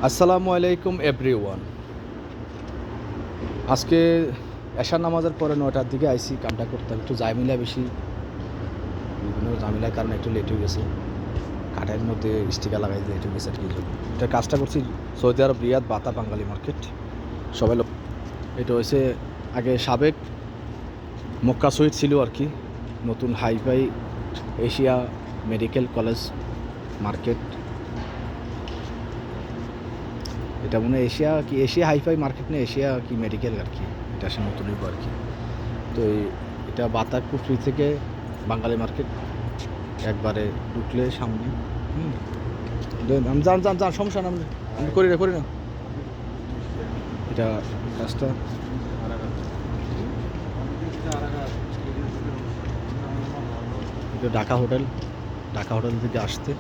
আসসালামু আলাইকুম এভরিওয়ান। আজকে এশার নামাজের পরে 9টার দিকে আইসি কামটা করতাম, একটু জামিলা বেশি, বিভিন্ন জামিলার কারণে একটু লেট হয়ে গেছে। কাঠের মধ্যে স্টিকার লাগাই লেট হয়ে গেছে আর কি। এটা কাজটা করছি সৌদি আরব রিয়াদ বাতা বাঙালি মার্কেট। সবাই লোক এটা হয়েছে আগে সাবেক মক্কা সুইট ছিল আর কি, নতুন hi fi Asia medical college market. এটা মনে হয় এশিয়া হাইফাই মার্কেট না, এশিয়া কি মেডিকেল আর কি, এটা আসলে নতুন আর কি। তো এটা বাতাকুফরি থেকে বাঙালি মার্কেট একবারে ঢুকলে সামনে। আমি যান সমস্যা না, আমি করি না এটা কাজটা। এটা ঢাকা হোটেল থেকে আসতে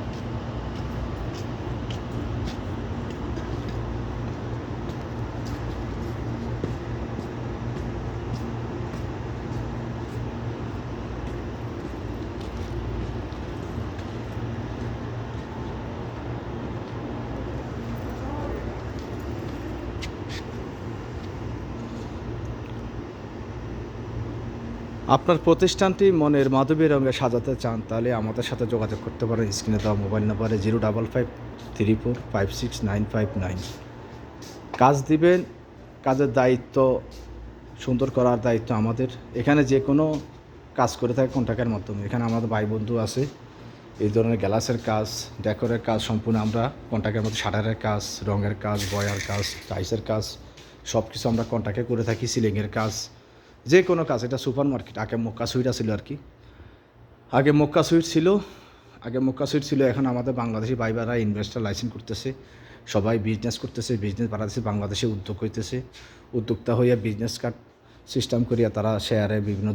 আপনার প্রতিষ্ঠানটি মনের মাধবী রঙে সাজাতে চান তাহলে আমাদের সাথে যোগাযোগ করতে পারেন। স্ক্রিনে দেওয়া মোবাইল নাম্বারে 05534569559। কাজ দিবেন, কাজের দায়িত্ব সুন্দর করার দায়িত্ব আমাদের। এখানে যে কোনো কাজ করে থাকে কন্ট্রাক্টের মাধ্যমে। এখানে আমাদের ভাই বন্ধু আছে, এই ধরনের গ্লাসের কাজ, ডেকোরের কাজ সম্পূর্ণ আমরা কন্ট্রাক্টের মধ্যে, শাটারের কাজ, রঙের কাজ, বয়ার কাজ, টাইসের কাজ সব কিছু আমরা কন্ট্রাক্টে করে থাকি। সিলিংয়ের কাজ, যে কোনো কাজ। এটা সুপার মার্কেট। আগে মক্কা সুইট ছিল আর কি, আগে মক্কা সুইট ছিল। এখন আমাদের বাংলাদেশি ভাইবারা ইনভেস্টার লাইসেন্স করতেছে, সবাই বিজনেস করতেছে, বিজনেস বাড়াতেছে, বাংলাদেশে উদ্যোগ হইতেছে। উদ্যোক্তা হইয়া বিজনেস কার্ড সিস্টেম করিয়া তারা শেয়ারে বিভিন্ন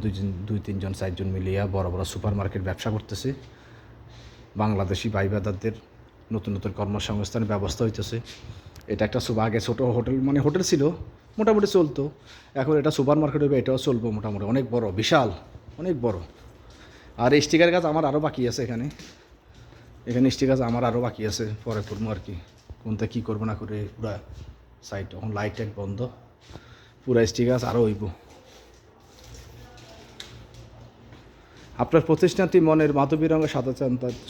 2-3 জন 4 জন মিলিয়া বড় বড় সুপার মার্কেট ব্যবসা করতেছে। বাংলাদেশি ভাইবাদারদের নতুন নতুন কর্মসংস্থানের ব্যবস্থা হইতেছে। এটা একটা আগে ছোটো হোটেল, মানে হোটেল ছিল, মোটামুটি চলতো। এখন এটা সুপার মার্কেট হবে, এটাও চলবো মোটামুটি, অনেক বড়, বিশাল, অনেক বড়। আর স্টিকার কাজ আমার আরও বাকি আছে। এখানে স্টিকার কাজ আমার আরও বাকি আছে, পরে করবো আর কি। কোনটা কী করবো না করে পুরা সাইড এখন লাইট টাইট বন্ধ, পুরা স্টিকার কাজ আরও হইব। আপনার প্রতিষ্ঠানটি মনের মাধবী রঙে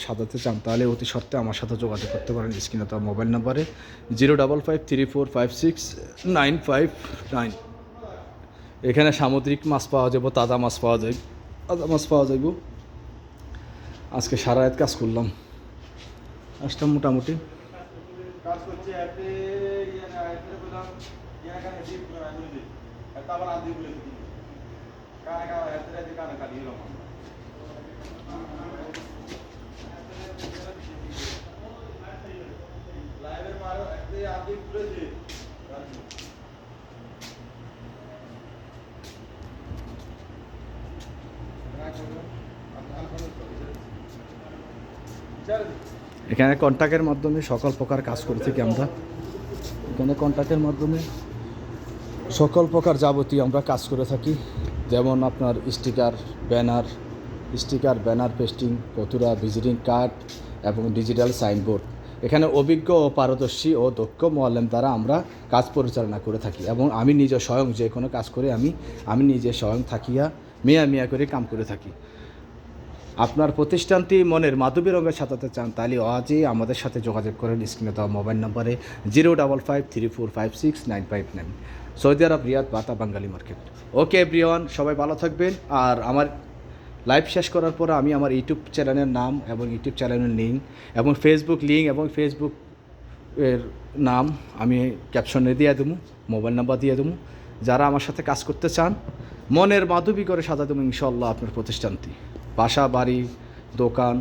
সাজাতে চান তাহলে অতি সত্ত্বে আমার সাথে যোগাযোগ করতে পারেন। স্ক্রিনে তার মোবাইল নাম্বারে 05534569559। এখানে সামুদ্রিক মাছ পাওয়া যাবে, তাজা মাছ পাওয়া যাইব। আজকে সারা রাত কাজ করলাম, আসলাম মোটামুটি। এখানে কন্ট্রাক্টের মাধ্যমে সকল প্রকার কাজ করে থাকি আমরা। এখানে কন্ট্রাক্টের মাধ্যমে সকল প্রকার যাবতীয় আমরা কাজ করে থাকি, যেমন আপনার স্টিকার, ব্যানার পেস্টিং, কতুরা, ভিজিটিং কার্ড এবং ডিজিটাল সাইনবোর্ড। এখানে অভিজ্ঞ ও পারদর্শী ও দক্ষ মোয়াল্লেম দ্বারা আমরা কাজ পরিচালনা করে থাকি। এবং আমি নিজে স্বয়ং যে কোনো কাজ করে আমি নিজে স্বয়ং থাকিয়া মিয়া করে কাম করে থাকি। আপনার প্রতিষ্ঠানটি মনের মাধবী রঙে সাজাতে চান তাহলে আজই আমাদের সাথে যোগাযোগ করেন। স্ক্রিনে দেওয়া মোবাইল নাম্বারে 05534569559। সৌদি আরব রিয়াদ বাতা বাঙালি মার্কেট। ওকে এভরিওয়ান, সবাই ভালো থাকবেন। আর আমার লাইভ শেষ করার পর আমি আমার ইউটিউব চ্যানেলের নাম এবং ইউটিউব চ্যানেলের লিঙ্ক এবং ফেসবুক লিঙ্ক এবং ফেসবুক এর নাম আমি ক্যাপশনে দিয়ে দেবো, মোবাইল নাম্বার দিয়ে দেবো। যারা আমার সাথে কাজ করতে চান, মনের মাধবী করে সাজা দেবো ইনশাল্লাহ আপনার প্রতিষ্ঠানটি। বাসা, বাড়ি, দোকান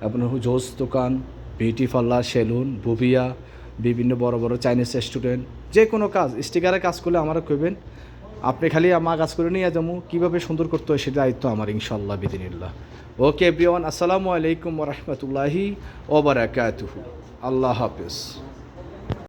এবং জোস দোকান, বিউটি পার্লার, সেলুন, বুবিয়া, বিভিন্ন বড় বড় চাইনিজ রেস্টুরেন্ট, যে কোনো কাজ, স্টিকারের কাজ করলে আমারও কইবেন। আপনি খালি আমার কাজ করে নিয়ে যাবো, কীভাবে সুন্দর করতে হয় সেটা দায়িত্ব আমার ইনশাল্লাহ বিদিনিল্লাহ। ওকে এভরিওয়ান, আসসালামু আলাইকুম ওয়া রাহমাতুল্লাহি ওয়া বারাকাতুহু। আল্লাহ হাফেজ।